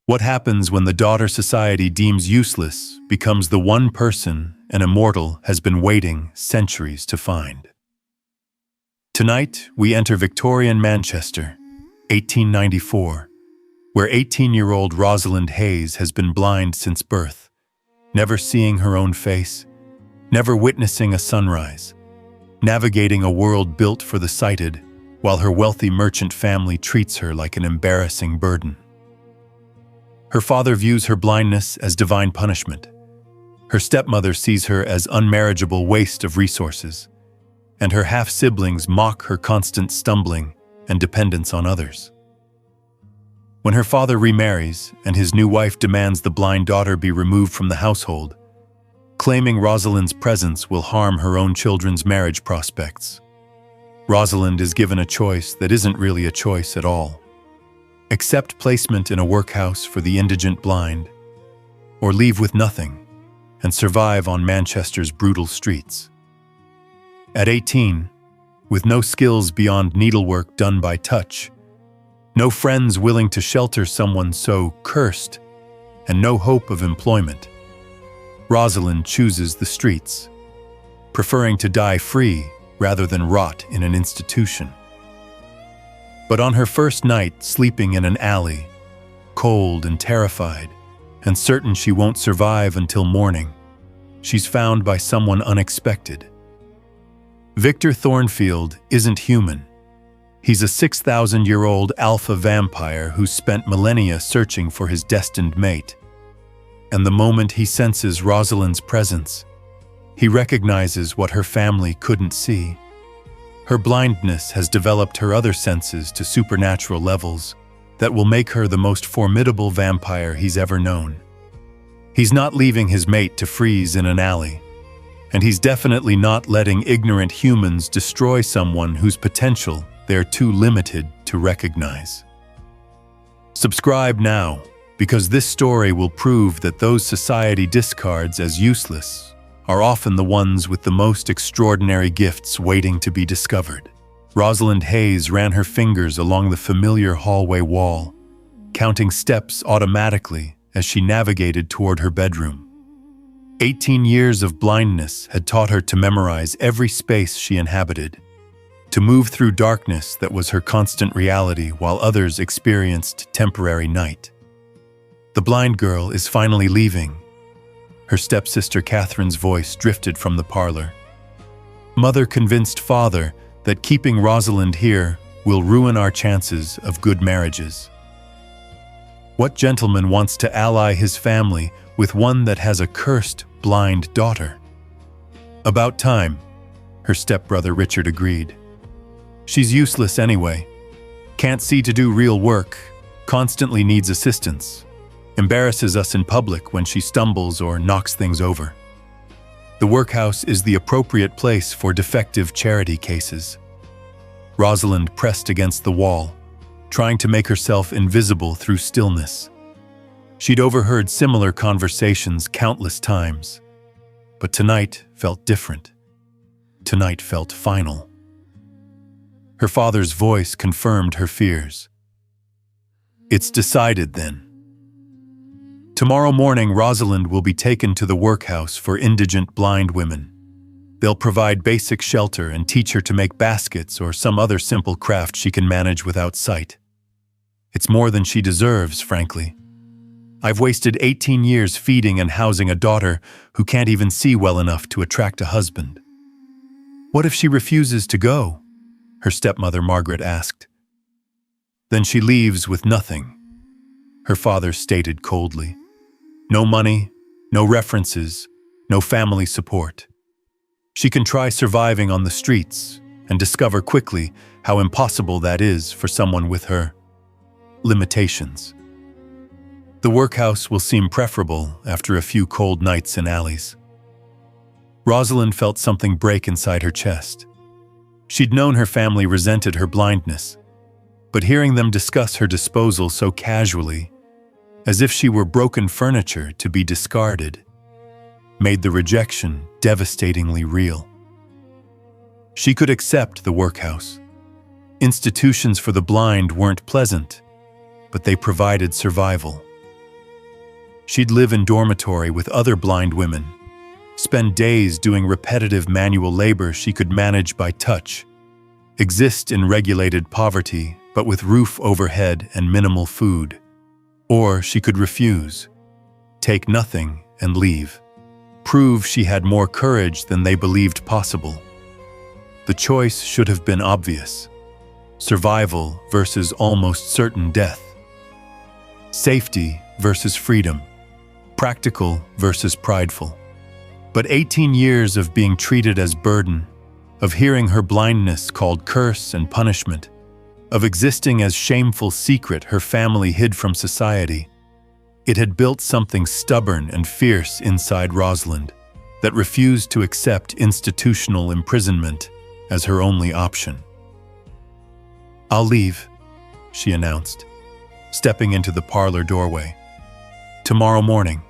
What happens when the daughter society deems useless becomes the one person an immortal has been waiting centuries to find? Tonight, we enter Victorian Manchester, 1894, where 18-year-old Rosalind Hayes has been blind since birth, never seeing her own face, never witnessing a sunrise, navigating a world built for the sighted, while her wealthy merchant family treats her like an embarrassing burden. Her father views her blindness as divine punishment. Her stepmother sees her as unmarriageable waste of resources, and her half-siblings mock her constant stumbling and dependence on others. When her father remarries and his new wife demands the blind daughter be removed from the household, claiming Rosalind's presence will harm her own children's marriage prospects, Rosalind is given a choice that isn't really a choice at all. Accept placement in a workhouse for the indigent blind, or leave with nothing and survive on Manchester's brutal streets. At 18, with no skills beyond needlework done by touch, no friends willing to shelter someone so cursed, and no hope of employment, Rosalind chooses the streets, preferring to die free rather than rot in an institution. But on her first night sleeping in an alley, cold and terrified, and certain she won't survive until morning, she's found by someone unexpected. Victor Thornfield isn't human. He's a 6,000-year-old alpha vampire who's spent millennia searching for his destined mate. And the moment he senses Rosalind's presence, he recognizes what her family couldn't see. Her blindness has developed her other senses to supernatural levels that will make her the most formidable vampire he's ever known. He's not leaving his mate to freeze in an alley, and he's definitely not letting ignorant humans destroy someone whose potential they're too limited to recognize. Subscribe now, because this story will prove that those society discards as useless are often the ones with the most extraordinary gifts waiting to be discovered. Rosalind Hayes ran her fingers along the familiar hallway wall, counting steps automatically as she navigated toward her bedroom. 18 years of blindness had taught her to memorize every space she inhabited, to move through darkness that was her constant reality while others experienced temporary night. The blind girl is finally leaving. Her stepsister Catherine's voice drifted from the parlor. Mother convinced father that keeping Rosalind here will ruin our chances of good marriages. What gentleman wants to ally his family with one that has a cursed, blind daughter? About time, her stepbrother Richard agreed. She's useless anyway. Can't see to do real work, constantly needs assistance. Embarrasses us in public when she stumbles or knocks things over. The workhouse is the appropriate place for defective charity cases. Rosalind pressed against the wall, trying to make herself invisible through stillness. She'd overheard similar conversations countless times, but tonight felt different. Tonight felt final. Her father's voice confirmed her fears. It's decided then. Tomorrow morning, Rosalind will be taken to the workhouse for indigent blind women. They'll provide basic shelter and teach her to make baskets or some other simple craft she can manage without sight. It's more than she deserves, frankly. I've wasted 18 years feeding and housing a daughter who can't even see well enough to attract a husband. What if she refuses to go? Her stepmother Margaret asked. Then she leaves with nothing, her father stated coldly. No money, no references, no family support. She can try surviving on the streets and discover quickly how impossible that is for someone with her limitations. The workhouse will seem preferable after a few cold nights in alleys. Rosalind felt something break inside her chest. She'd known her family resented her blindness, but hearing them discuss her disposal so casually, as if she were broken furniture to be discarded, made the rejection devastatingly real. She could accept the workhouse. Institutions for the blind weren't pleasant, but they provided survival. She'd live in dormitory with other blind women, spend days doing repetitive manual labor she could manage by touch, exist in regulated poverty but with roof overhead and minimal food. Or she could refuse, take nothing and leave, prove she had more courage than they believed possible. The choice should have been obvious: survival versus almost certain death. Safety versus freedom. Practical versus prideful. But 18 years of being treated as burden, of hearing her blindness called curse and punishment, of existing as shameful secret her family hid from society, it had built something stubborn and fierce inside Rosalind that refused to accept institutional imprisonment as her only option. "I'll leave," she announced, stepping into the parlor doorway. "Tomorrow morning.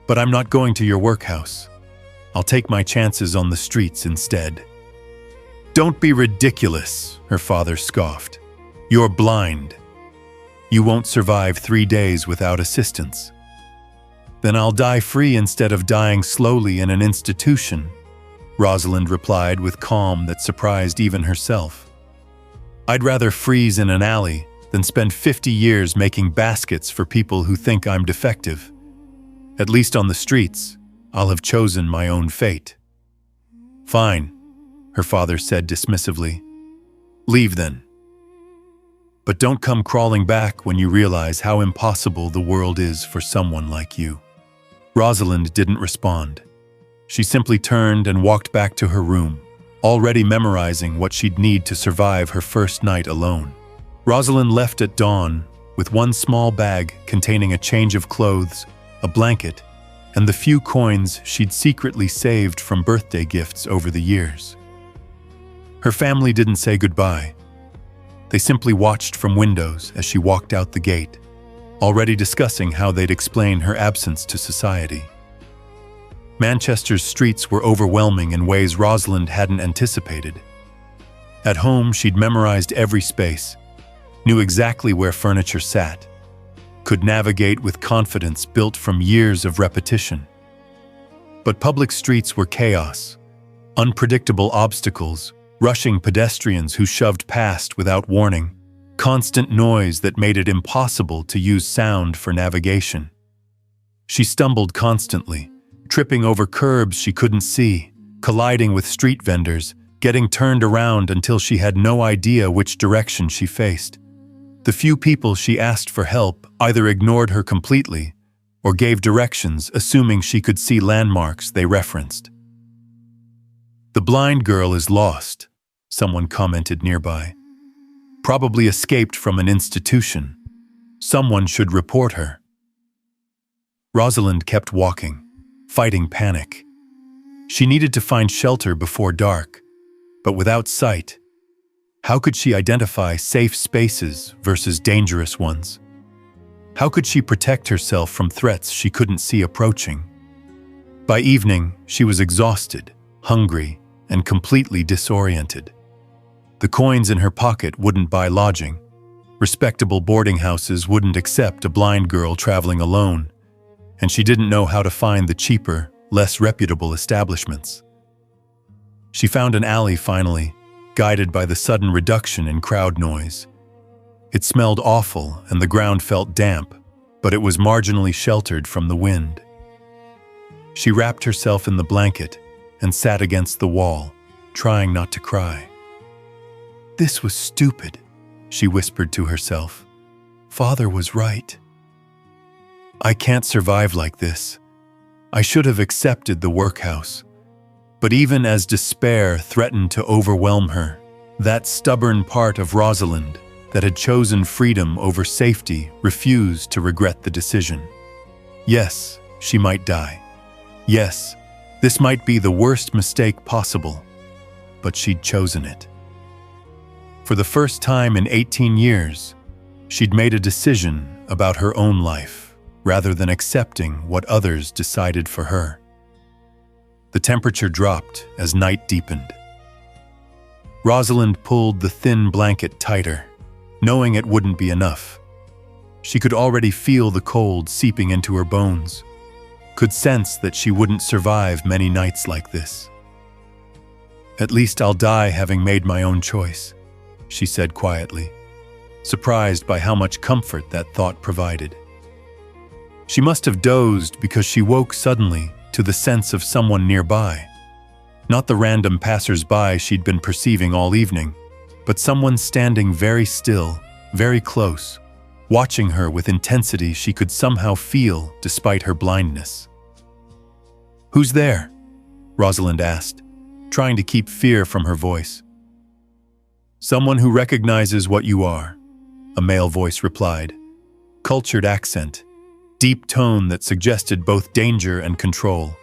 But I'm not going to your workhouse. I'll take my chances on the streets instead." "Don't be ridiculous," her father scoffed. "You're blind. You won't survive 3 days without assistance." "Then I'll die free instead of dying slowly in an institution," Rosalind replied with calm that surprised even herself. "I'd rather freeze in an alley than spend 50 years making baskets for people who think I'm defective. At least on the streets, I'll have chosen my own fate." "Fine," her father said dismissively. "Leave then. But don't come crawling back when you realize how impossible the world is for someone like you." Rosalind didn't respond. She simply turned and walked back to her room, already memorizing what she'd need to survive her first night alone. Rosalind left at dawn with one small bag containing a change of clothes, a blanket, and the few coins she'd secretly saved from birthday gifts over the years. Her family didn't say goodbye. They simply watched from windows as she walked out the gate, already discussing how they'd explain her absence to society. Manchester's streets were overwhelming in ways Rosalind hadn't anticipated. At home, she'd memorized every space, knew exactly where furniture sat, could navigate with confidence built from years of repetition. But public streets were chaos, unpredictable obstacles, rushing pedestrians who shoved past without warning, constant noise that made it impossible to use sound for navigation. She stumbled constantly, tripping over curbs she couldn't see, colliding with street vendors, getting turned around until she had no idea which direction she faced. The few people she asked for help either ignored her completely or gave directions assuming she could see landmarks they referenced. "The blind girl is lost," someone commented nearby. "Probably escaped from an institution. Someone should report her." Rosalind kept walking, fighting panic. She needed to find shelter before dark, but without sight, how could she identify safe spaces versus dangerous ones? How could she protect herself from threats she couldn't see approaching? By evening, she was exhausted, hungry, and completely disoriented. The coins in her pocket wouldn't buy lodging. Respectable boarding houses wouldn't accept a blind girl traveling alone, and she didn't know how to find the cheaper, less reputable establishments. She found an alley finally, guided by the sudden reduction in crowd noise. It smelled awful and the ground felt damp, but it was marginally sheltered from the wind. She wrapped herself in the blanket and sat against the wall, trying not to cry. "This was stupid," she whispered to herself. "Father was right. I can't survive like this. I should have accepted the workhouse." But even as despair threatened to overwhelm her, that stubborn part of Rosalind that had chosen freedom over safety refused to regret the decision. Yes, she might die. Yes, this might be the worst mistake possible, but she'd chosen it. For the first time in 18 years, she'd made a decision about her own life, rather than accepting what others decided for her. The temperature dropped as night deepened. Rosalind pulled the thin blanket tighter, knowing it wouldn't be enough. She could already feel the cold seeping into her bones, could sense that she wouldn't survive many nights like this. "At least I'll die having made my own choice," she said quietly, surprised by how much comfort that thought provided. She must have dozed because she woke suddenly to the sense of someone nearby. Not the random passers-by she'd been perceiving all evening, but someone standing very still, very close, watching her with intensity she could somehow feel despite her blindness. "Who's there?" Rosalind asked, trying to keep fear from her voice. "Someone who recognizes what you are," a male voice replied. Cultured accent, deep tone that suggested both danger and control.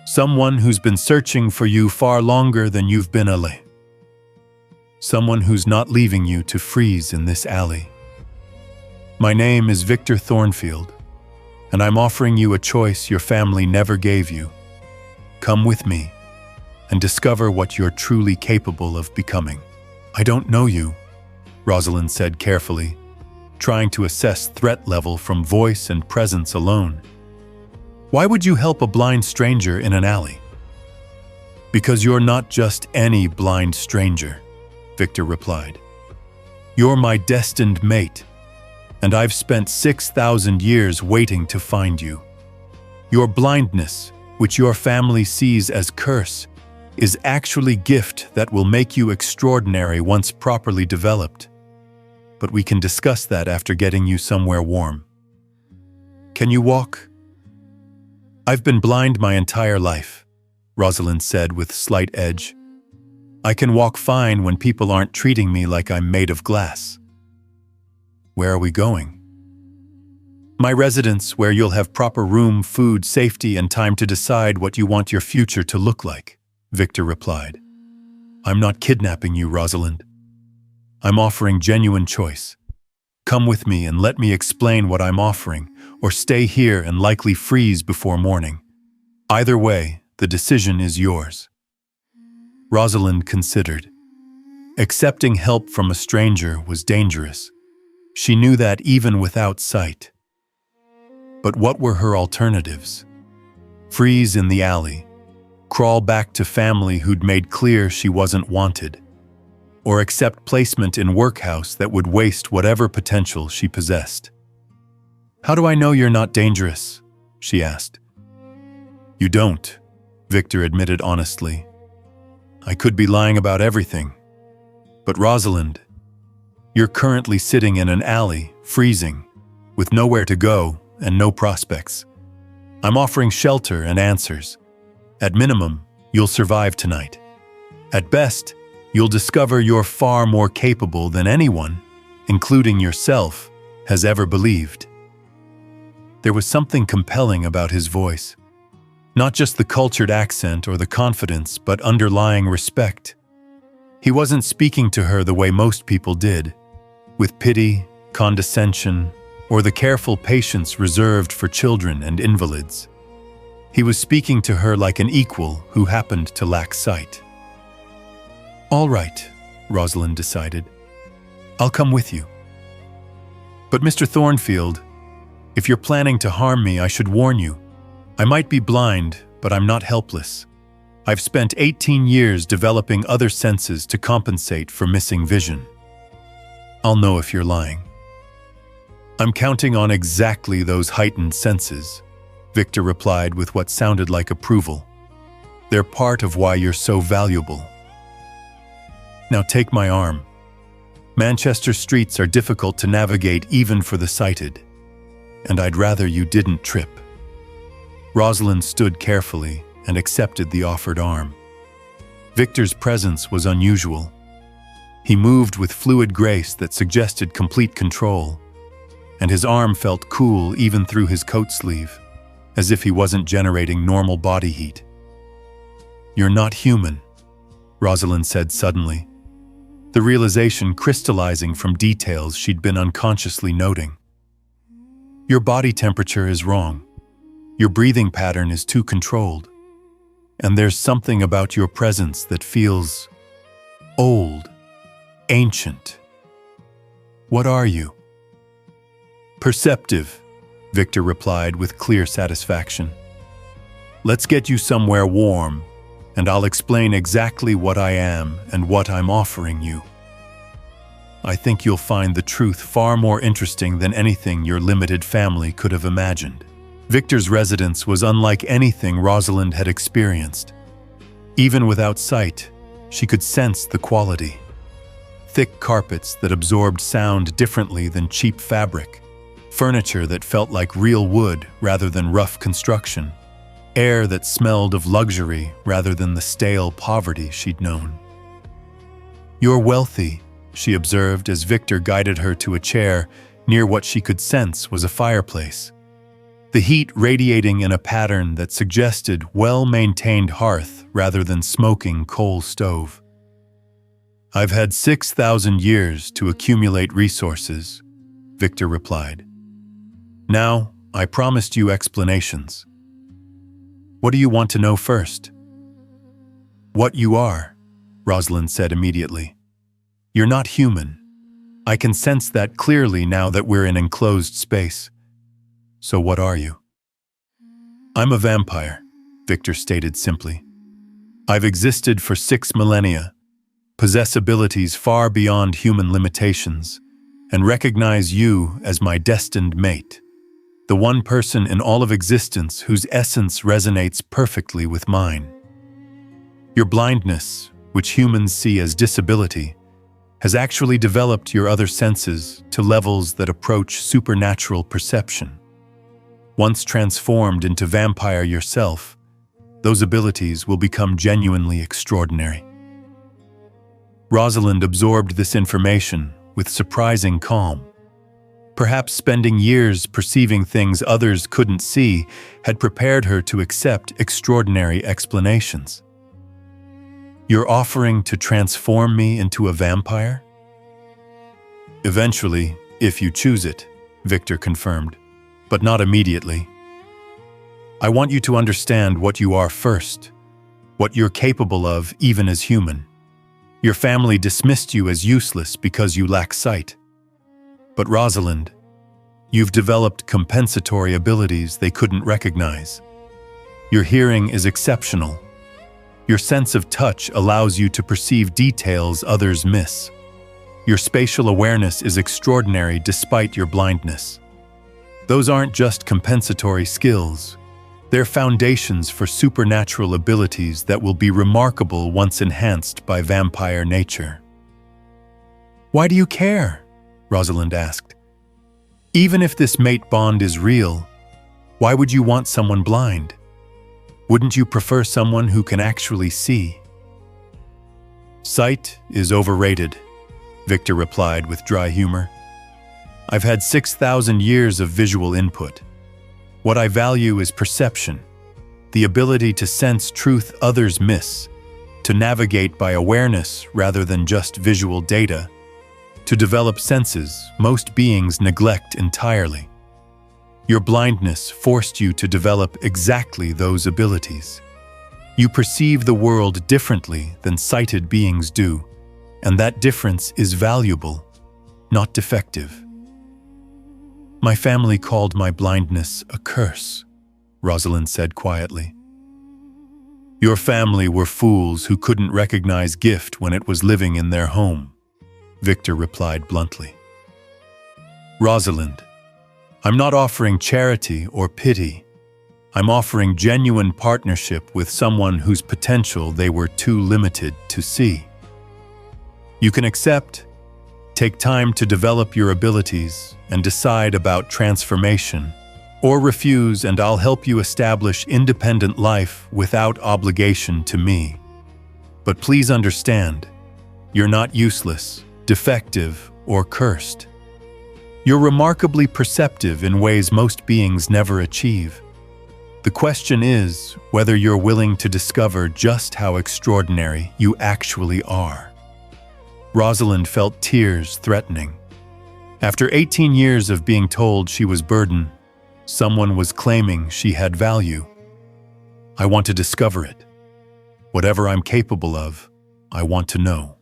"Someone who's been searching for you far longer than you've been alive. Someone who's not leaving you to freeze in this alley. My name is Victor Thornfield, and I'm offering you a choice your family never gave you. Come with me and discover what you're truly capable of becoming." "I don't know you," Rosalind said carefully, trying to assess threat level from voice and presence alone. "Why would you help a blind stranger in an alley?" "Because you're not just any blind stranger," Victor replied. "You're my destined mate, and I've spent 6,000 years waiting to find you. Your blindness, which your family sees as curse, is actually gift that will make you extraordinary once properly developed. But we can discuss that after getting you somewhere warm. Can you walk?" "I've been blind my entire life," Rosalind said with slight edge. "I can walk fine when people aren't treating me like I'm made of glass." "Where are we going?" "My residence, where you'll have proper room, food, safety, and time to decide what you want your future to look like," Victor replied. "I'm not kidnapping you, Rosalind. I'm offering genuine choice. Come with me and let me explain what I'm offering, or stay here and likely freeze before morning. Either way, the decision is yours." Rosalind considered. Accepting help from a stranger was dangerous. She knew that even without sight. But what were her alternatives? Freeze in the alley, crawl back to family who'd made clear she wasn't wanted, or accept placement in workhouse that would waste whatever potential she possessed. "How do I know you're not dangerous?" she asked. "You don't," Victor admitted honestly. "I could be lying about everything. But Rosalind, you're currently sitting in an alley, freezing, with nowhere to go and no prospects. I'm offering shelter and answers. At minimum, you'll survive tonight. At best, you'll discover you're far more capable than anyone, including yourself, has ever believed." There was something compelling about his voice. Not just the cultured accent or the confidence, but underlying respect. He wasn't speaking to her the way most people did, with pity, condescension, or the careful patience reserved for children and invalids. He was speaking to her like an equal who happened to lack sight. "All right," Rosalind decided. "I'll come with you. But Mr. Thornfield, if you're planning to harm me, I should warn you. I might be blind, but I'm not helpless. I've spent 18 years developing other senses to compensate for missing vision. I'll know if you're lying." "I'm counting on exactly those heightened senses," Victor replied with what sounded like approval. "They're part of why you're so valuable. Now take my arm. Manchester streets are difficult to navigate even for the sighted, and I'd rather you didn't trip." Rosalind stood carefully and accepted the offered arm. Victor's presence was unusual. He moved with fluid grace that suggested complete control, and his arm felt cool even through his coat sleeve, as if he wasn't generating normal body heat. "You're not human," Rosalind said suddenly, the realization crystallizing from details she'd been unconsciously noting. "Your body temperature is wrong. Your breathing pattern is too controlled. And there's something about your presence that feels old, ancient. What are you?" Perceptive, Victor replied with clear satisfaction. Let's get you somewhere warm, and I'll explain exactly what I am and what I'm offering you. I think you'll find the truth far more interesting than anything your limited family could have imagined. Victor's residence was unlike anything Rosalind had experienced. Even without sight, she could sense the quality. Thick carpets that absorbed sound differently than cheap fabric, furniture that felt like real wood rather than rough construction, air that smelled of luxury rather than the stale poverty she'd known. "You're wealthy," she observed as Victor guided her to a chair near what she could sense was a fireplace, the heat radiating in a pattern that suggested well-maintained hearth rather than smoking coal stove. "I've had 6,000 years to accumulate resources," Victor replied. "Now, I promised you explanations. What do you want to know first?" "What you are," Rosalind said immediately. "You're not human. I can sense that clearly now that we're in enclosed space. So what are you?" "I'm a vampire," Victor stated simply. "I've existed for 6 millennia, possess abilities far beyond human limitations, and recognize you as my destined mate, the one person in all of existence whose essence resonates perfectly with mine. Your blindness, which humans see as disability, has actually developed your other senses to levels that approach supernatural perception. Once transformed into vampire yourself, those abilities will become genuinely extraordinary." Rosalind absorbed this information with surprising calm. Perhaps spending years perceiving things others couldn't see had prepared her to accept extraordinary explanations. "You're offering to transform me into a vampire?" "Eventually, if you choose it," Victor confirmed, "but not immediately. I want you to understand what you are first, what you're capable of even as human. Your family dismissed you as useless because you lack sight. But Rosalind, you've developed compensatory abilities they couldn't recognize. Your hearing is exceptional. Your sense of touch allows you to perceive details others miss. Your spatial awareness is extraordinary despite your blindness. Those aren't just compensatory skills. They're foundations for supernatural abilities that will be remarkable once enhanced by vampire nature." "Why do you care?" Rosalind asked. "Even if this mate bond is real, why would you want someone blind? Wouldn't you prefer someone who can actually see?" "Sight is overrated," Victor replied with dry humor. "I've had 6,000 years of visual input. What I value is perception, the ability to sense truth others miss, to navigate by awareness rather than just visual data, to develop senses most beings neglect entirely. Your blindness forced you to develop exactly those abilities. You perceive the world differently than sighted beings do, and that difference is valuable, not defective." "My family called my blindness a curse," Rosalind said quietly. "Your family were fools who couldn't recognize gift when it was living in their home," Victor replied bluntly. "Rosalind, I'm not offering charity or pity. I'm offering genuine partnership with someone whose potential they were too limited to see. You can accept, take time to develop your abilities, and decide about transformation, or refuse and I'll help you establish independent life without obligation to me. But please understand, you're not useless, defective, or cursed. You're remarkably perceptive in ways most beings never achieve. The question is whether you're willing to discover just how extraordinary you actually are." Rosalind felt tears threatening. After 18 years of being told she was burden, someone was claiming she had value. "I want to discover it. Whatever I'm capable of, I want to know."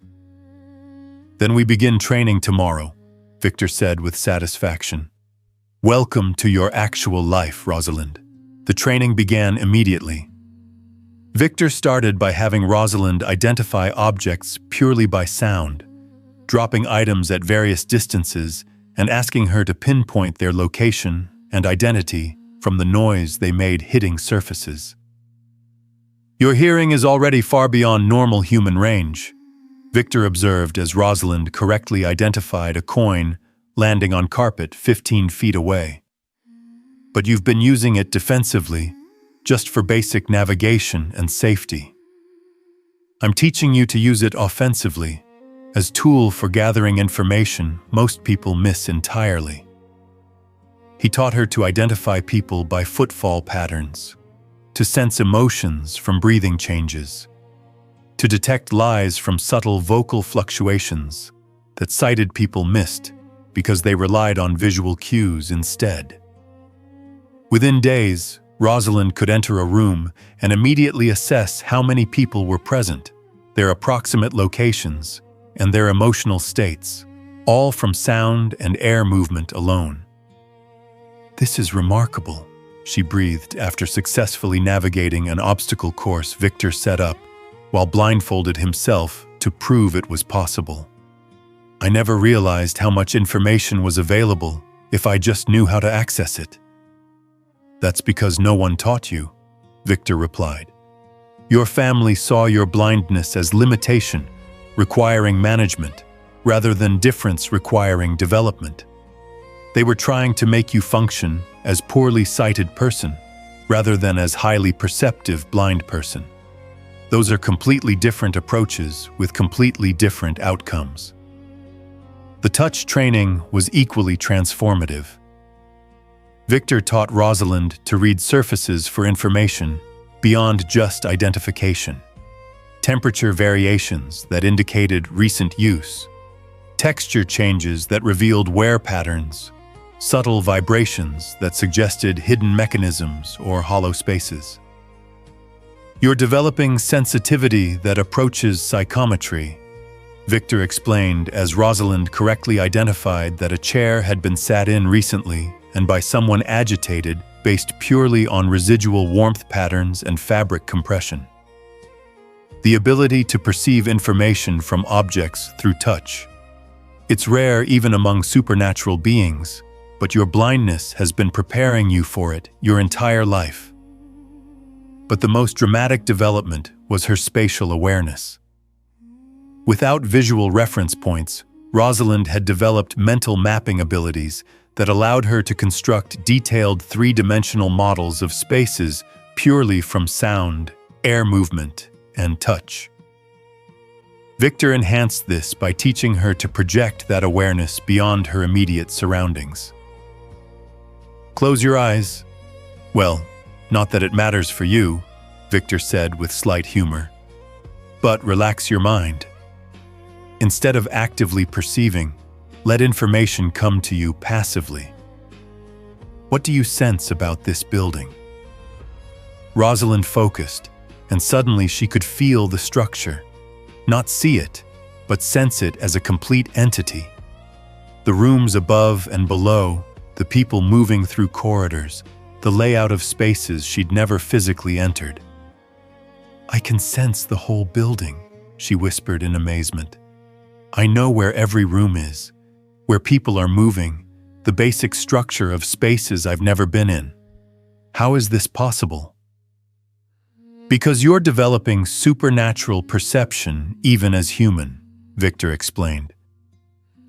"Then we begin training tomorrow," Victor said with satisfaction. Welcome to your actual life, Rosalind. The training began immediately. Victor started by having Rosalind identify objects purely by sound, dropping items at various distances and asking her to pinpoint their location and identity from the noise they made hitting surfaces. Your hearing is already far beyond normal human range, Victor observed as Rosalind correctly identified a coin landing on carpet 15 feet away. But you've been using it defensively, just for basic navigation and safety. I'm teaching you to use it offensively, as tool for gathering information most people miss entirely. He taught her to identify people by footfall patterns, to sense emotions from breathing changes, to detect lies from subtle vocal fluctuations that sighted people missed because they relied on visual cues instead. Within days, Rosalind could enter a room and immediately assess how many people were present, their approximate locations, and their emotional states, all from sound and air movement alone. "This is remarkable," she breathed after successfully navigating an obstacle course Victor set up, while blindfolded himself to prove it was possible. "I never realized how much information was available if I just knew how to access it." "That's because no one taught you," Victor replied. "Your family saw your blindness as limitation, requiring management, rather than difference requiring development. They were trying to make you function as poorly sighted person, rather than as highly perceptive blind person. Those are completely different approaches with completely different outcomes." The touch training was equally transformative. Victor taught Rosalind to read surfaces for information beyond just identification. Temperature variations that indicated recent use, texture changes that revealed wear patterns, subtle vibrations that suggested hidden mechanisms or hollow spaces. "You're developing sensitivity that approaches psychometry," Victor explained as Rosalind correctly identified that a chair had been sat in recently and by someone agitated based purely on residual warmth patterns and fabric compression. The ability to perceive information from objects through touch. It's rare even among supernatural beings, but your blindness has been preparing you for it your entire life. But the most dramatic development was her spatial awareness. Without visual reference points, Rosalind had developed mental mapping abilities that allowed her to construct detailed three-dimensional models of spaces purely from sound, air movement, and touch. Victor enhanced this by teaching her to project that awareness beyond her immediate surroundings. "Close your eyes." "Well, not that it matters for you," Victor said with slight humor. "But relax your mind. Instead of actively perceiving, let information come to you passively. What do you sense about this building?" Rosalind focused, and suddenly she could feel the structure, not see it, but sense it as a complete entity. The rooms above and below, the people moving through corridors, the layout of spaces she'd never physically entered. "I can sense the whole building," she whispered in amazement. "I know where every room is, where people are moving, the basic structure of spaces I've never been in. How is this possible?" "Because you're developing supernatural perception even as human," Victor explained.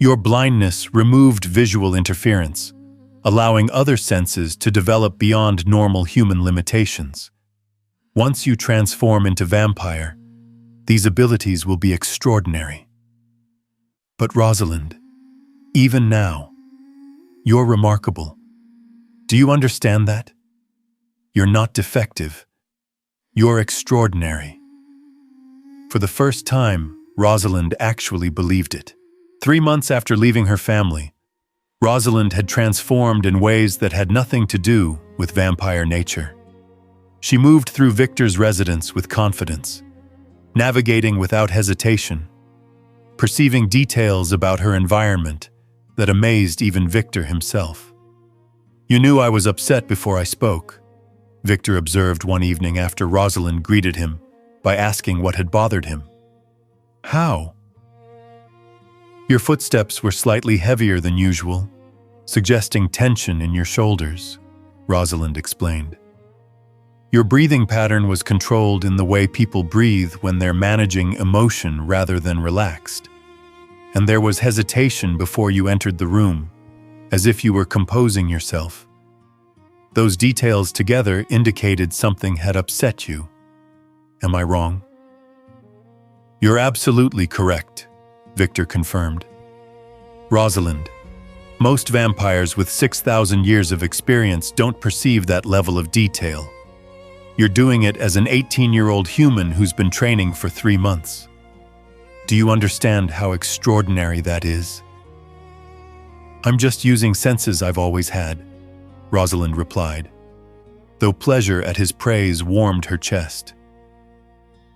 "Your blindness removed visual interference, allowing other senses to develop beyond normal human limitations. Once you transform into vampire, these abilities will be extraordinary." "But Rosalind, even now, you're remarkable. Do you understand that? You're not defective. You're extraordinary." For the first time, Rosalind actually believed it. 3 months after leaving her family, Rosalind had transformed in ways that had nothing to do with vampire nature. She moved through Victor's residence with confidence, navigating without hesitation, perceiving details about her environment that amazed even Victor himself. You knew I was upset before I spoke, Victor observed one evening after Rosalind greeted him by asking what had bothered him. How? Your footsteps were slightly heavier than usual, suggesting tension in your shoulders, Rosalind explained. Your breathing pattern was controlled in the way people breathe when they're managing emotion rather than relaxed. And there was hesitation before you entered the room, as if you were composing yourself. Those details together indicated something had upset you. Am I wrong? You're absolutely correct, Victor confirmed. Rosalind, most vampires with 6,000 years of experience don't perceive that level of detail. You're doing it as an 18-year-old human who's been training for 3 months. Do you understand how extraordinary that is? I'm just using senses I've always had, Rosalind replied, though pleasure at his praise warmed her chest.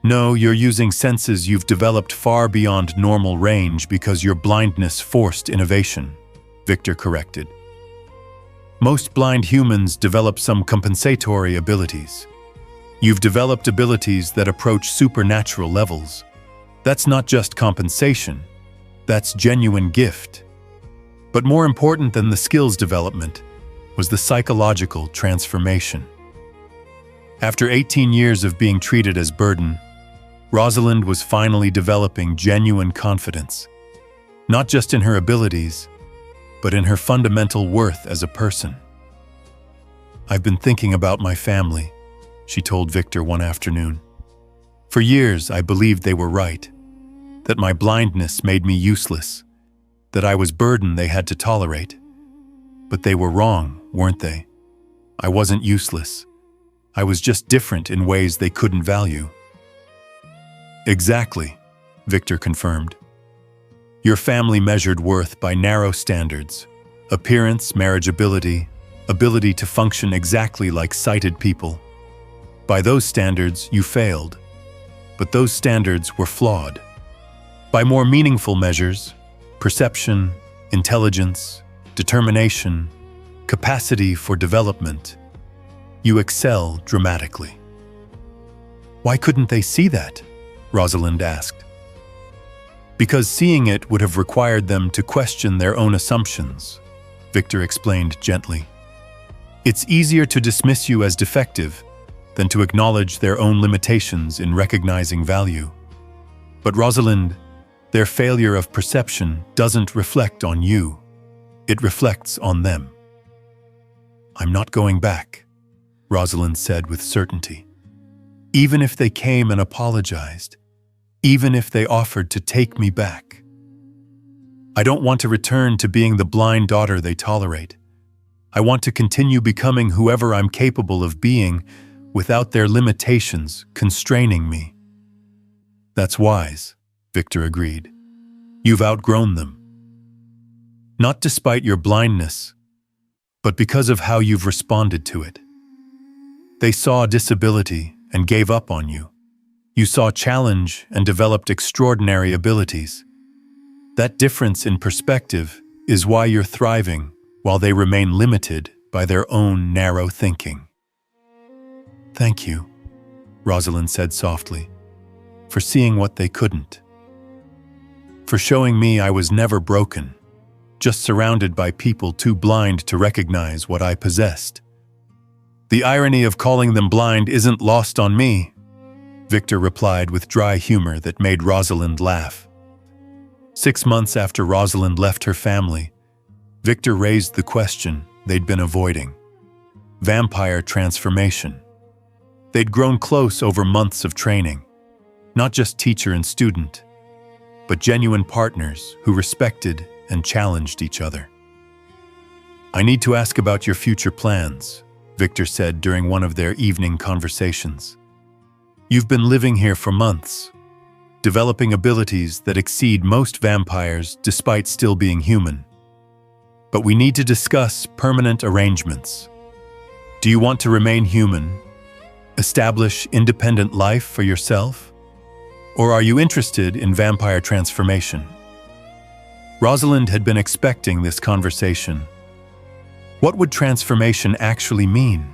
No, you're using senses you've developed far beyond normal range because your blindness forced innovation, Victor corrected. Most blind humans develop some compensatory abilities. You've developed abilities that approach supernatural levels. That's not just compensation, that's genuine gift. But more important than the skills development was the psychological transformation. After 18 years of being treated as burden, Rosalind was finally developing genuine confidence, not just in her abilities, but in her fundamental worth as a person. I've been thinking about my family, she told Victor one afternoon. For years, I believed they were right, that my blindness made me useless, that I was burden they had to tolerate. But they were wrong, weren't they? I wasn't useless. I was just different in ways they couldn't value. Exactly, Victor confirmed. Your family measured worth by narrow standards: appearance, marriageability, ability to function exactly like sighted people. By those standards, you failed. But those standards were flawed. By more meaningful measures, perception, intelligence, determination, capacity for development, you excel dramatically. Why couldn't they see that? Rosalind asked. Because seeing it would have required them to question their own assumptions, Victor explained gently. It's easier to dismiss you as defective than to acknowledge their own limitations in recognizing value. But Rosalind, their failure of perception doesn't reflect on you. It reflects on them. I'm not going back, Rosalind said with certainty. Even if they came and apologized, even if they offered to take me back. I don't want to return to being the blind daughter they tolerate. I want to continue becoming whoever I'm capable of being without their limitations constraining me. That's wise, Victor agreed. You've outgrown them. Not despite your blindness, but because of how you've responded to it. They saw disability and gave up on you. You saw challenge and developed extraordinary abilities. That difference in perspective is why you're thriving while they remain limited by their own narrow thinking. Thank you, Rosalind said softly, for seeing what they couldn't. For showing me I was never broken, just surrounded by people too blind to recognize what I possessed. The irony of calling them blind isn't lost on me, Victor replied with dry humor that made Rosalind laugh. 6 months after Rosalind left her family, Victor raised the question they'd been avoiding: vampire transformation. They'd grown close over months of training, not just teacher and student, but genuine partners who respected and challenged each other. I need to ask about your future plans, Victor said during one of their evening conversations. You've been living here for months, developing abilities that exceed most vampires despite still being human. But we need to discuss permanent arrangements. Do you want to remain human, establish independent life for yourself? Or are you interested in vampire transformation? Rosalind had been expecting this conversation. What would transformation actually mean?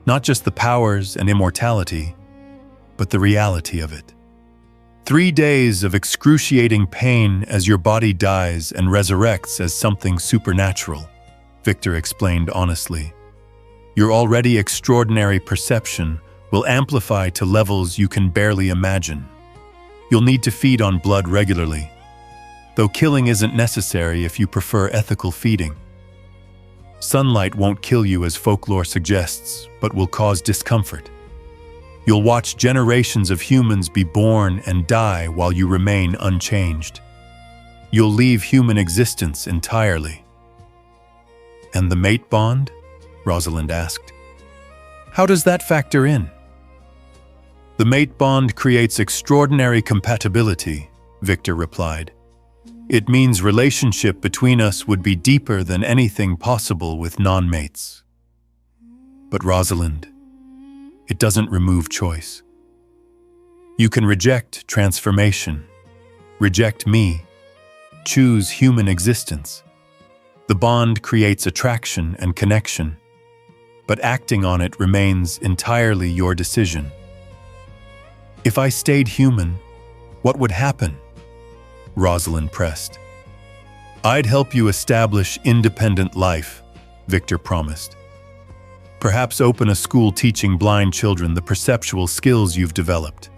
Not just the powers and immortality, but the reality of it. 3 days of excruciating pain as your body dies and resurrects as something supernatural, Victor explained honestly. Your already extraordinary perception will amplify to levels you can barely imagine. You'll need to feed on blood regularly, though killing isn't necessary if you prefer ethical feeding. Sunlight won't kill you as folklore suggests, but will cause discomfort. You'll watch generations of humans be born and die while you remain unchanged. You'll leave human existence entirely. And the mate bond? Rosalind asked. How does that factor in? The mate bond creates extraordinary compatibility, Victor replied. It means relationship between us would be deeper than anything possible with non-mates. But Rosalind, it doesn't remove choice. You can reject transformation, reject me, choose human existence. The bond creates attraction and connection, but acting on it remains entirely your decision. If I stayed human, what would happen? Rosalind pressed. I'd help you establish independent life, Victor promised. Perhaps open a school teaching blind children the perceptual skills you've developed.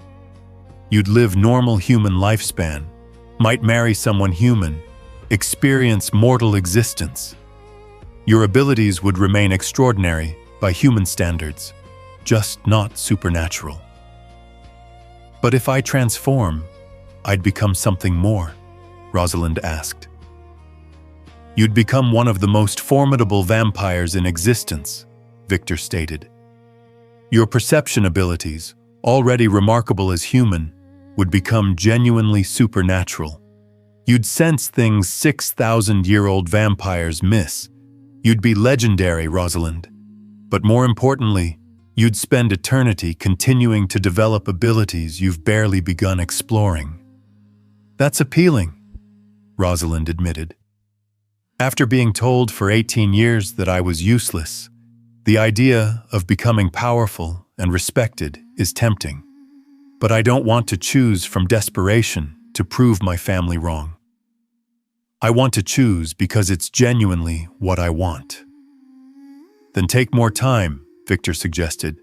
You'd live normal human lifespan, might marry someone human, experience mortal existence. Your abilities would remain extraordinary by human standards, just not supernatural. But if I transform, I'd become something more, Rosalind asked. You'd become one of the most formidable vampires in existence, Victor stated. Your perception abilities, already remarkable as human, would become genuinely supernatural. You'd sense things 6,000-year-old vampires miss. You'd be legendary, Rosalind. But more importantly, you'd spend eternity continuing to develop abilities you've barely begun exploring. That's appealing, Rosalind admitted. After being told for 18 years that I was useless, the idea of becoming powerful and respected is tempting. But I don't want to choose from desperation to prove my family wrong. I want to choose because it's genuinely what I want. Then take more time, Victor suggested.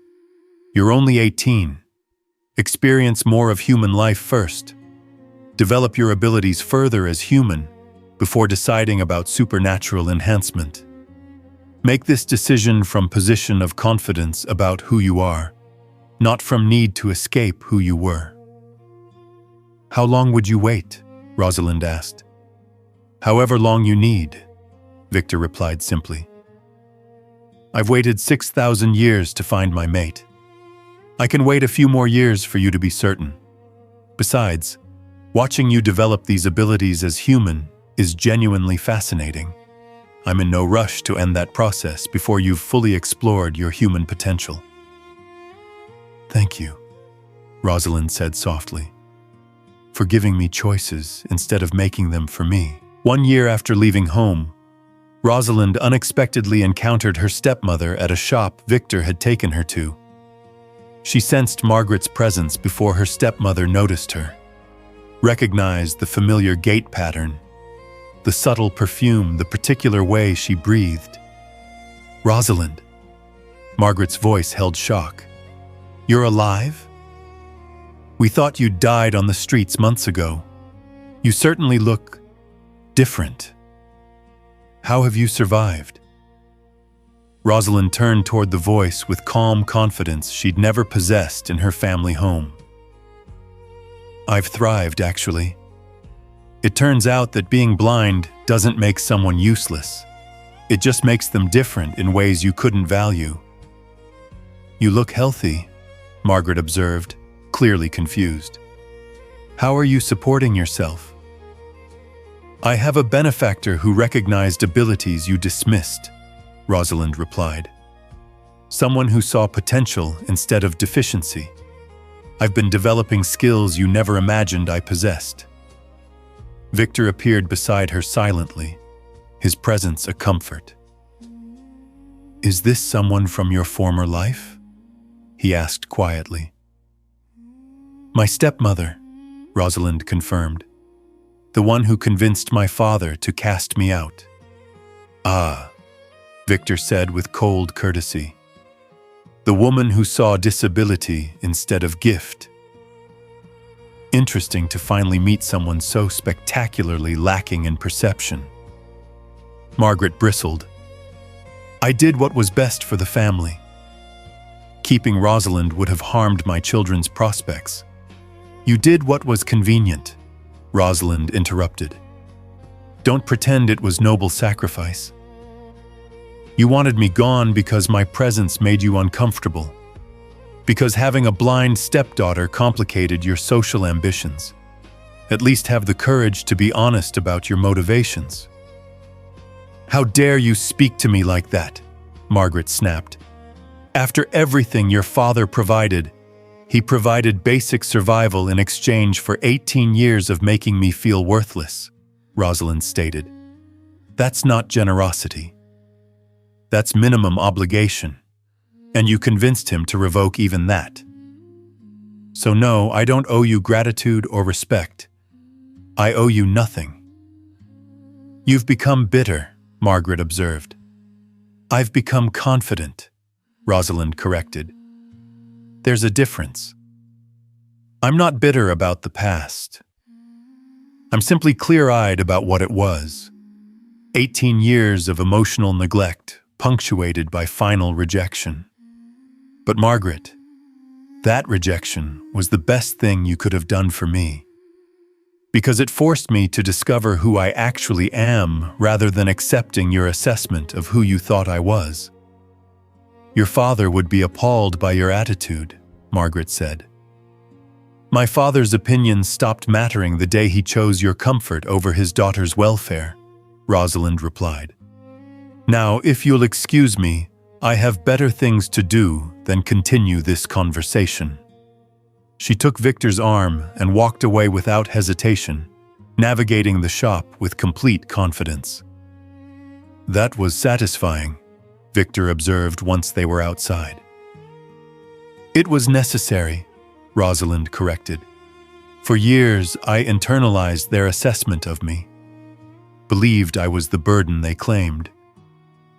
You're only 18. Experience more of human life first. Develop your abilities further as human before deciding about supernatural enhancement. Make this decision from position of confidence about who you are, not from need to escape who you were. How long would you wait? Rosalind asked. However long you need, Victor replied simply. I've waited 6,000 years to find my mate. I can wait a few more years for you to be certain. Besides, watching you develop these abilities as human is genuinely fascinating. I'm in no rush to end that process before you've fully explored your human potential. Thank you, Rosalind said softly, for giving me choices instead of making them for me. 1 year after leaving home, Rosalind unexpectedly encountered her stepmother at a shop Victor had taken her to. She sensed Margaret's presence before her stepmother noticed her, recognized the familiar gait pattern, the subtle perfume, the particular way she breathed. Rosalind. Margaret's voice held shock. You're alive? We thought you died on the streets months ago. You certainly look different. How have you survived? Rosalind turned toward the voice with calm confidence she'd never possessed in her family home. I've thrived, actually. It turns out that being blind doesn't make someone useless. It just makes them different in ways you couldn't value. You look healthy, Margaret observed, clearly confused. How are you supporting yourself? I have a benefactor who recognized abilities you dismissed, Rosalind replied. Someone who saw potential instead of deficiency. I've been developing skills you never imagined I possessed. Victor appeared beside her silently, his presence a comfort. Is this someone from your former life? He asked quietly. My stepmother, Rosalind confirmed. The one who convinced my father to cast me out. Ah, Victor said with cold courtesy. The woman who saw disability instead of gift. Interesting to finally meet someone so spectacularly lacking in perception. Margaret bristled. I did what was best for the family. Keeping Rosalind would have harmed my children's prospects. You did what was convenient, Rosalind interrupted. Don't pretend it was noble sacrifice. You wanted me gone because my presence made you uncomfortable. Because having a blind stepdaughter complicated your social ambitions. At least have the courage to be honest about your motivations. How dare you speak to me like that? Margaret snapped. After everything your father provided, he provided basic survival in exchange for 18 years of making me feel worthless, Rosalind stated. That's not generosity. That's minimum obligation. And you convinced him to revoke even that. So no, I don't owe you gratitude or respect. I owe you nothing. You've become bitter, Margaret observed. I've become confident, Rosalind corrected. There's a difference. I'm not bitter about the past. I'm simply clear-eyed about what it was. 18 years of emotional neglect, punctuated by final rejection. But Margaret, that rejection was the best thing you could have done for me. Because it forced me to discover who I actually am rather than accepting your assessment of who you thought I was. Your father would be appalled by your attitude, Margaret said. My father's opinion stopped mattering the day he chose your comfort over his daughter's welfare, Rosalind replied. Now, if you'll excuse me, I have better things to do than continue this conversation. She took Victor's arm and walked away without hesitation, navigating the shop with complete confidence. That was satisfying, Victor observed once they were outside. It was necessary, Rosalind corrected. For years, I internalized their assessment of me. Believed I was the burden they claimed.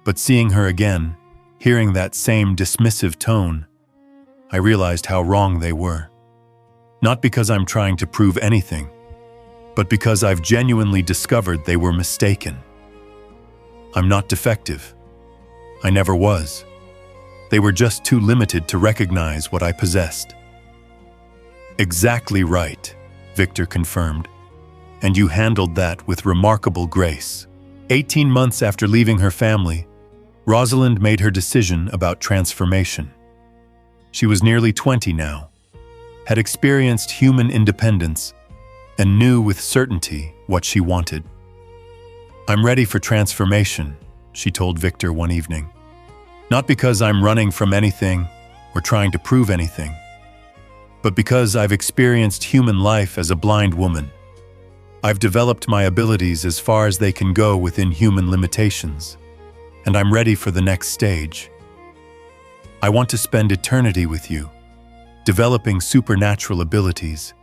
But seeing her again, hearing that same dismissive tone, I realized how wrong they were. Not because I'm trying to prove anything, but because I've genuinely discovered they were mistaken. I'm not defective. I never was. They were just too limited to recognize what I possessed. Exactly right, Victor confirmed. And you handled that with remarkable grace. 18 months after leaving her family, Rosalind made her decision about transformation. She was nearly 20 now, had experienced human independence, and knew with certainty what she wanted. I'm ready for transformation, she told Victor one evening. Not because I'm running from anything or trying to prove anything, but because I've experienced human life as a blind woman. I've developed my abilities as far as they can go within human limitations, and I'm ready for the next stage. I want to spend eternity with you, developing supernatural abilities,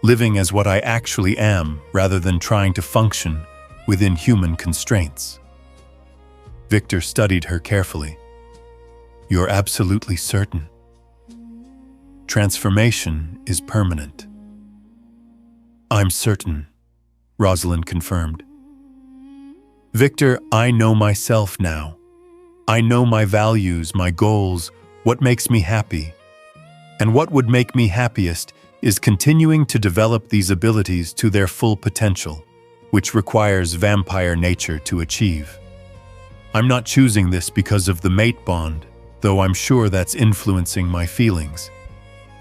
living as what I actually am rather than trying to function within human constraints. Victor studied her carefully. You're absolutely certain. Transformation is permanent. I'm certain, Rosalind confirmed. Victor, I know myself now. I know my values, my goals, what makes me happy. And what would make me happiest is continuing to develop these abilities to their full potential, which requires vampire nature to achieve. I'm not choosing this because of the mate bond, though I'm sure that's influencing my feelings.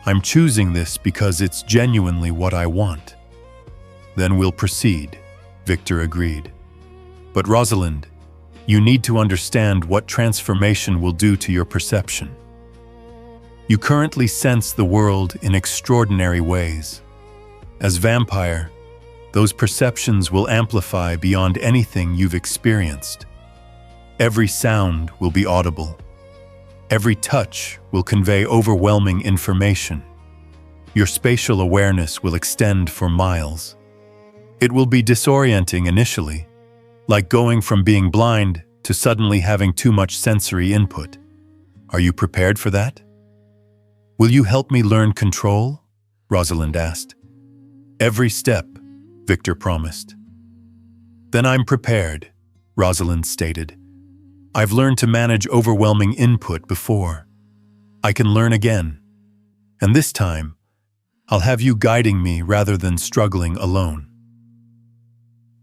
I'm choosing this because it's genuinely what I want. Then we'll proceed, Victor agreed. But Rosalind, you need to understand what transformation will do to your perception. You currently sense the world in extraordinary ways. As vampire, those perceptions will amplify beyond anything you've experienced. Every sound will be audible, Every touch will convey overwhelming information. Your spatial awareness will extend for miles. It will be disorienting initially, like going from being blind to suddenly having too much sensory input. Are you prepared for that? Will you help me learn control? Rosalind asked. Every step, Victor promised. Then I'm prepared, Rosalind stated. I've learned to manage overwhelming input before. I can learn again. And this time, I'll have you guiding me rather than struggling alone.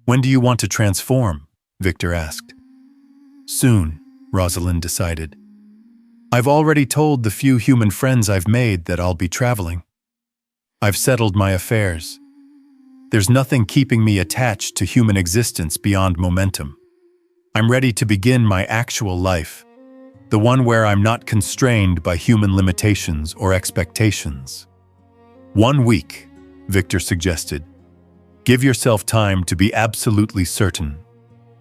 When do you want to transform? Victor asked. Soon, Rosalind decided. I've already told the few human friends I've made that I'll be traveling. I've settled my affairs. There's nothing keeping me attached to human existence beyond momentum. I'm ready to begin my actual life, the one where I'm not constrained by human limitations or expectations. 1 week, Victor suggested. Give yourself time to be absolutely certain,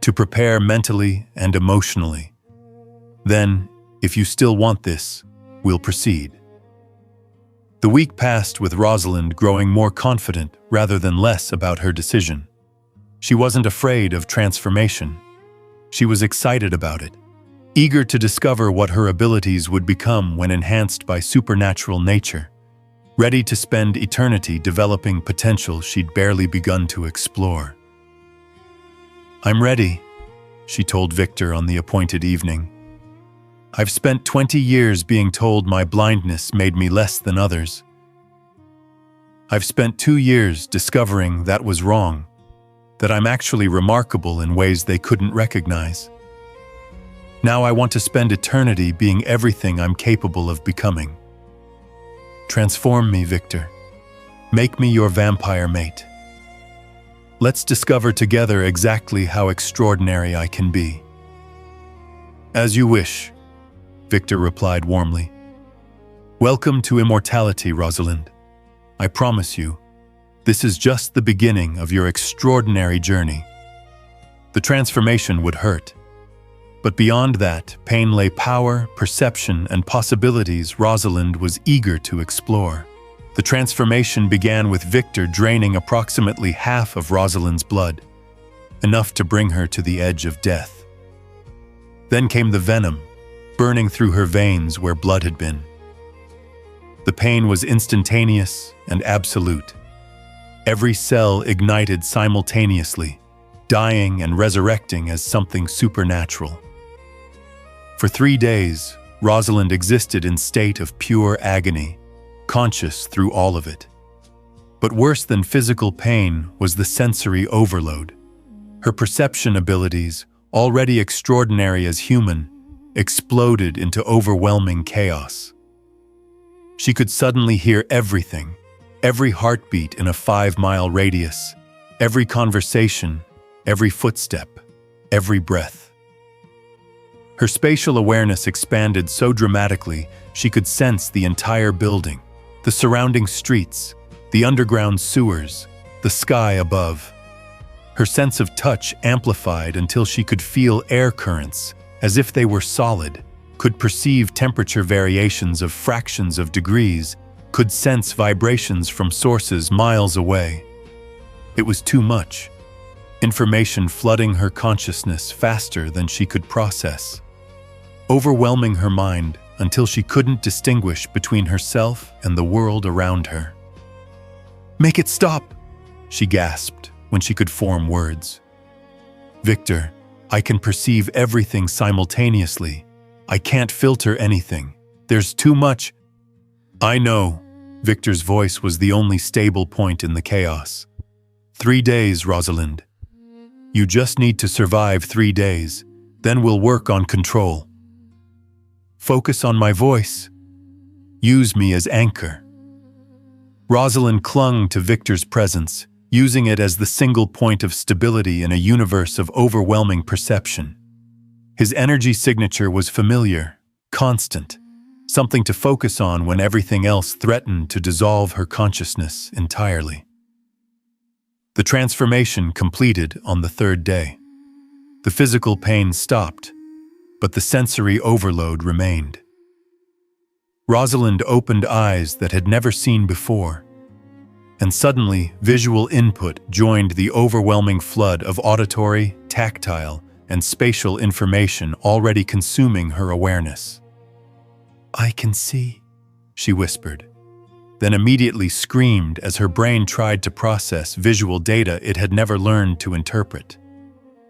to prepare mentally and emotionally. Then, if you still want this, we'll proceed. The week passed with Rosalind growing more confident rather than less about her decision. She wasn't afraid of transformation. She was excited about it, eager to discover what her abilities would become when enhanced by supernatural nature, ready to spend eternity developing potential she'd barely begun to explore. I'm ready, she told Victor on the appointed evening. I've spent 20 years being told my blindness made me less than others. I've spent 2 years discovering that was wrong, that I'm actually remarkable in ways they couldn't recognize. Now I want to spend eternity being everything I'm capable of becoming. Transform me, Victor. Make me your vampire mate. Let's discover together exactly how extraordinary I can be. As you wish, Victor replied warmly. Welcome to immortality, Rosalind. I promise you, this is just the beginning of your extraordinary journey. The transformation would hurt, but beyond that, pain lay power, perception, and possibilities Rosalind was eager to explore. The transformation began with Victor draining approximately half of Rosalind's blood, enough to bring her to the edge of death. Then came the venom, burning through her veins where blood had been. The pain was instantaneous and absolute. Every cell ignited simultaneously, dying and resurrecting as something supernatural. For 3 days, Rosalind existed in state of pure agony, conscious through all of it. But worse than physical pain was the sensory overload. Her perception abilities, already extraordinary as human, exploded into overwhelming chaos. She could suddenly hear everything, every heartbeat in a 5-mile radius, every conversation, every footstep, every breath. Her spatial awareness expanded so dramatically she could sense the entire building, the surrounding streets, the underground sewers, the sky above. Her sense of touch amplified until she could feel air currents, as if they were solid, could perceive temperature variations of fractions of degrees, could sense vibrations from sources miles away. It was too much. Information flooding her consciousness faster than she could process, overwhelming her mind until she couldn't distinguish between herself and the world around her. "Make it stop!" she gasped when she could form words. "Victor, I can perceive everything simultaneously. I can't filter anything. There's too much." "I know." Victor's voice was the only stable point in the chaos. 3 days, Rosalind. You just need to survive 3 days, then we'll work on control. Focus on my voice. Use me as anchor. Rosalind clung to Victor's presence, using it as the single point of stability in a universe of overwhelming perception. His energy signature was familiar, constant, something to focus on when everything else threatened to dissolve her consciousness entirely. The transformation completed on the 3rd day. The physical pain stopped, but the sensory overload remained. Rosalind opened eyes that had never seen before, and suddenly visual input joined the overwhelming flood of auditory, tactile, and spatial information already consuming her awareness. "I can see," she whispered, then immediately screamed as her brain tried to process visual data it had never learned to interpret.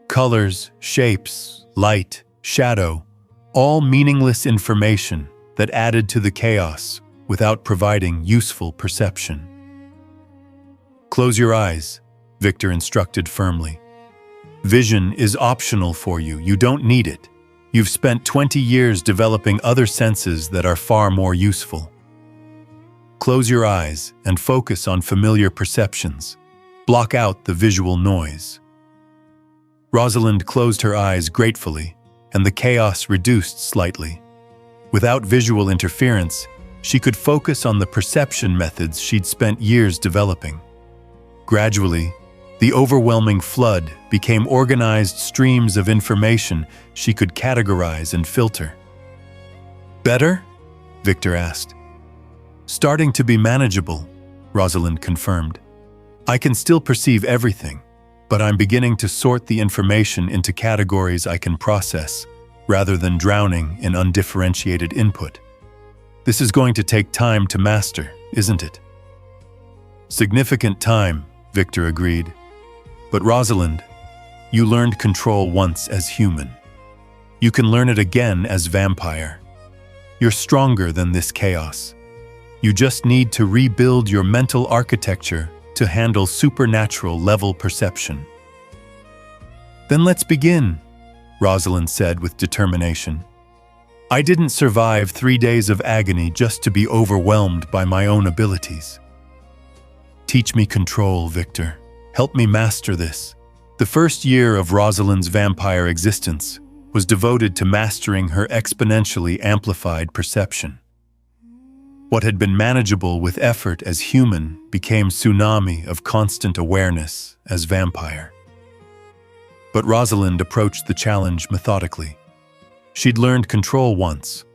Colors, shapes, light, shadow, all meaningless information that added to the chaos without providing useful perception. "Close your eyes," Victor instructed firmly. "Vision is optional for you. You don't need it. You've spent 20 years developing other senses that are far more useful. Close your eyes and focus on familiar perceptions. Block out the visual noise." Rosalind closed her eyes gratefully, and the chaos reduced slightly. Without visual interference, she could focus on the perception methods she'd spent years developing. Gradually, the overwhelming flood became organized streams of information she could categorize and filter. "Better?" Victor asked. "Starting to be manageable," Rosalind confirmed. "I can still perceive everything, but I'm beginning to sort the information into categories I can process, rather than drowning in undifferentiated input. This is going to take time to master, isn't it?" "Significant time," Victor agreed. "But Rosalind, you learned control once as human. You can learn it again as vampire. You're stronger than this chaos. You just need to rebuild your mental architecture to handle supernatural-level perception." "Then let's begin," Rosalind said with determination. "I didn't survive 3 days of agony just to be overwhelmed by my own abilities." "Teach me control, Victor. Help me master this." The first year of Rosalind's vampire existence was devoted to mastering her exponentially amplified perception. What had been manageable with effort as human became tsunami of constant awareness as vampire. But Rosalind approached the challenge methodically. She'd learned control once.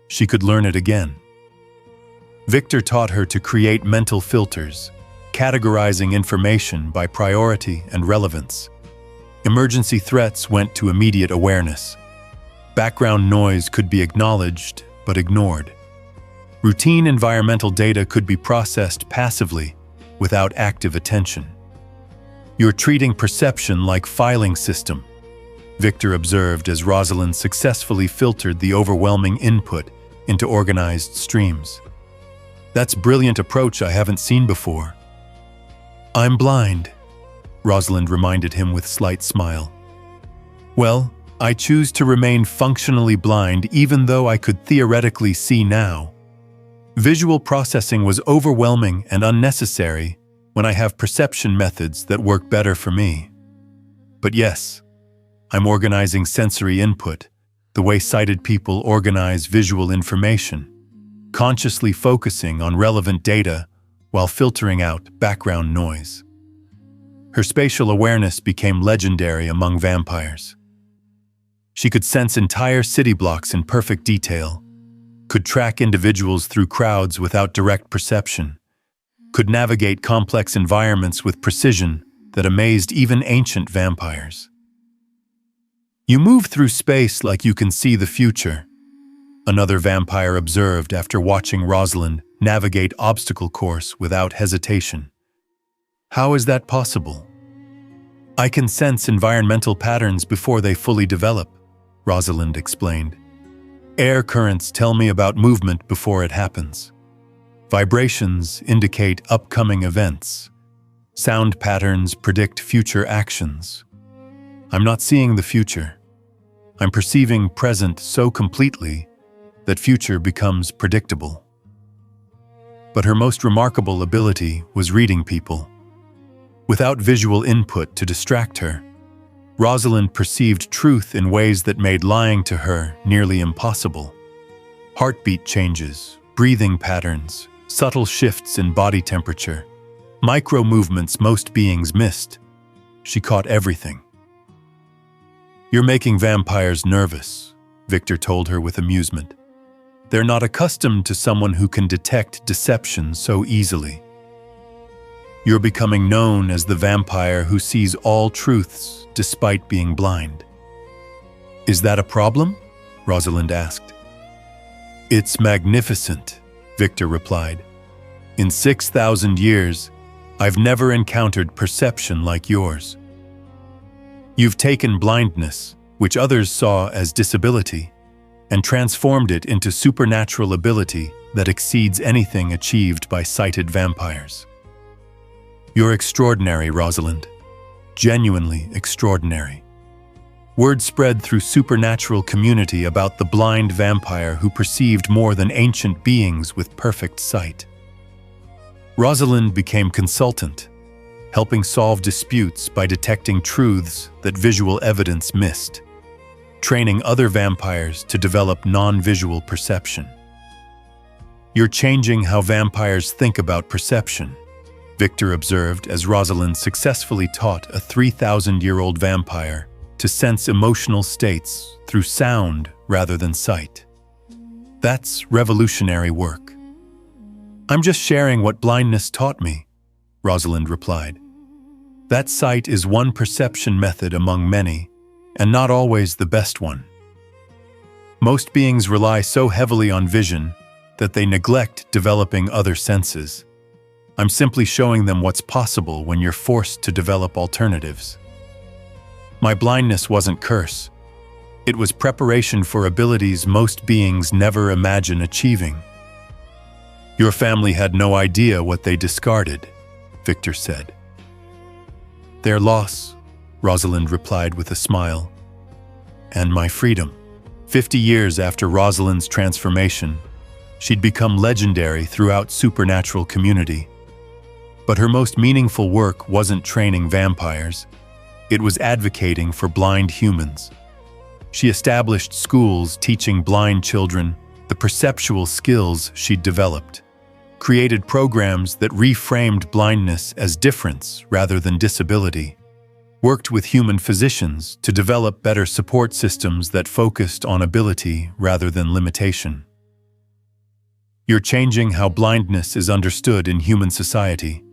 She could learn it again. Victor taught her to create mental filters, categorizing information by priority and relevance. Emergency threats went to immediate awareness. Background noise could be acknowledged but ignored. Routine environmental data could be processed passively without active attention. "You're treating perception like filing system," Victor observed as Rosalind successfully filtered the overwhelming input into organized streams. "That's a brilliant approach I haven't seen before." "I'm blind," Rosalind reminded him with slight smile. "Well, I choose to remain functionally blind even though I could theoretically see now. Visual processing was overwhelming and unnecessary when I have perception methods that work better for me. But yes, I'm organizing sensory input, the way sighted people organize visual information, consciously focusing on relevant data while filtering out background noise." Her spatial awareness became legendary among vampires. She could sense entire city blocks in perfect detail, could track individuals through crowds without direct perception, could navigate complex environments with precision that amazed even ancient vampires. "You move through space like you can see the future," another vampire observed after watching Rosalind navigate obstacle course without hesitation. "How is that possible?" "I can sense environmental patterns before they fully develop," Rosalind explained. "Air currents tell me about movement before it happens. Vibrations indicate upcoming events. Sound patterns predict future actions. I'm not seeing the future. I'm perceiving present so completely that future becomes predictable." But her most remarkable ability was reading people. Without visual input to distract her, Rosalind perceived truth in ways that made lying to her nearly impossible. Heartbeat changes, breathing patterns, subtle shifts in body temperature, micro-movements most beings missed. She caught everything. "You're making vampires nervous," Victor told her with amusement. They're not accustomed to someone who can detect deception so easily. You're becoming known as the vampire who sees all truths despite being blind. Is that a problem? Rosalind asked. It's magnificent, Victor replied. In 6,000 years, I've never encountered perception like yours. You've taken blindness, which others saw as disability, and transformed it into supernatural ability that exceeds anything achieved by sighted vampires. You're extraordinary, Rosalind. Genuinely extraordinary. Word spread through supernatural community about the blind vampire who perceived more than ancient beings with perfect sight. Rosalind became consultant, helping solve disputes by detecting truths that visual evidence missed, training other vampires to develop non-visual perception. You're changing how vampires think about perception, Victor observed as Rosalind successfully taught a 3,000-year-old vampire to sense emotional states through sound rather than sight. That's revolutionary work. I'm just sharing what blindness taught me, Rosalind replied. That sight is one perception method among many, and not always the best one. Most beings rely so heavily on vision that they neglect developing other senses. I'm simply showing them what's possible when you're forced to develop alternatives. My blindness wasn't curse. It was preparation for abilities most beings never imagine achieving. Your family had no idea what they discarded, Victor said. Their loss, Rosalind replied with a smile. And my freedom. 50 years after Rosalind's transformation, she'd become legendary throughout supernatural community. But her most meaningful work wasn't training vampires. It was advocating for blind humans. She established schools teaching blind children the perceptual skills she'd developed, created programs that reframed blindness as difference rather than disability, worked with human physicians to develop better support systems that focused on ability rather than limitation. You're changing how blindness is understood in human society,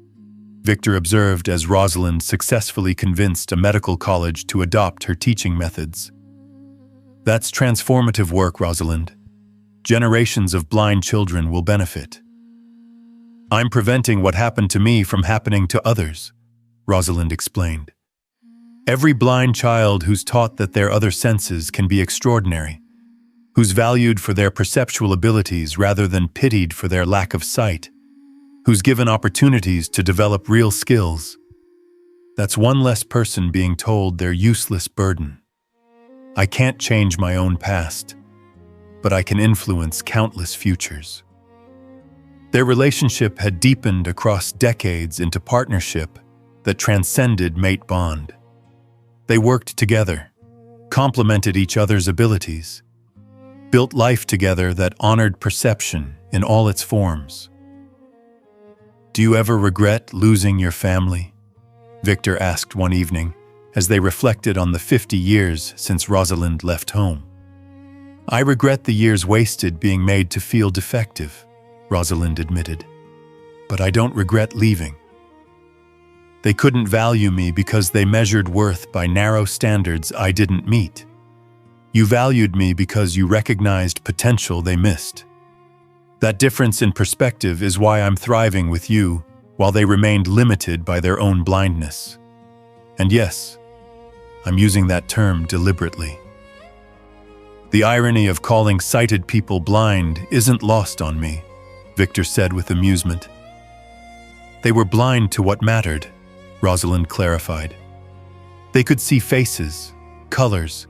Victor observed as Rosalind successfully convinced a medical college to adopt her teaching methods. That's transformative work, Rosalind. Generations of blind children will benefit. I'm preventing what happened to me from happening to others, Rosalind explained. Every blind child who's taught that their other senses can be extraordinary, who's valued for their perceptual abilities rather than pitied for their lack of sight, who's given opportunities to develop real skills. That's one less person being told their useless burden. I can't change my own past, but I can influence countless futures. Their relationship had deepened across decades into partnership that transcended mate bond. They worked together, complemented each other's abilities, built life together that honored perception in all its forms. Do you ever regret losing your family? Victor asked one evening as they reflected on the 50 years since Rosalind left home. I regret the years wasted being made to feel defective, Rosalind admitted. But I don't regret leaving. They couldn't value me because they measured worth by narrow standards I didn't meet. You valued me because you recognized potential they missed. That difference in perspective is why I'm thriving with you, while they remained limited by their own blindness. And yes, I'm using that term deliberately. The irony of calling sighted people blind isn't lost on me, Victor said with amusement. They were blind to what mattered, Rosalind clarified. They could see faces, colors,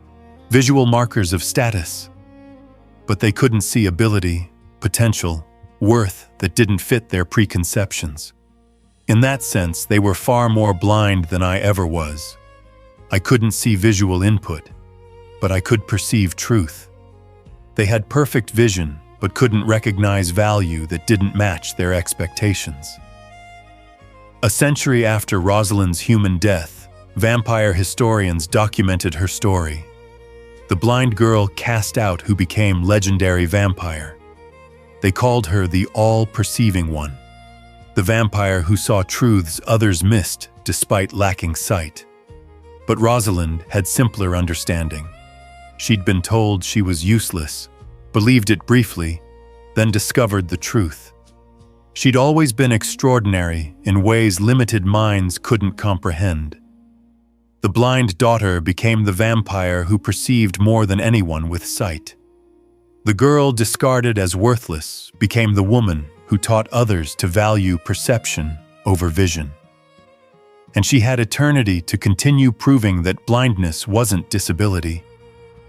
visual markers of status, but they couldn't see ability, potential, worth that didn't fit their preconceptions. In that sense, they were far more blind than I ever was. I couldn't see visual input, but I could perceive truth. They had perfect vision, but couldn't recognize value that didn't match their expectations. A century after Rosalind's human death, vampire historians documented her story. The blind girl cast out who became legendary vampire, They called her the all-perceiving one, the vampire who saw truths others missed despite lacking sight. But Rosalind had simpler understanding. She'd been told she was useless, believed it briefly, then discovered the truth. She'd always been extraordinary in ways limited minds couldn't comprehend. The blind daughter became the vampire who perceived more than anyone with sight. The girl discarded as worthless became the woman who taught others to value perception over vision. And she had eternity to continue proving that blindness wasn't disability.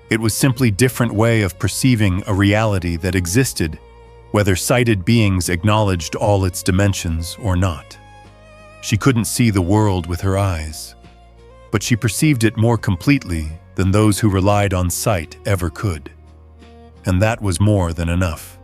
It was simply a different way of perceiving a reality that existed, whether sighted beings acknowledged all its dimensions or not. She couldn't see the world with her eyes, but she perceived it more completely than those who relied on sight ever could. And that was more than enough.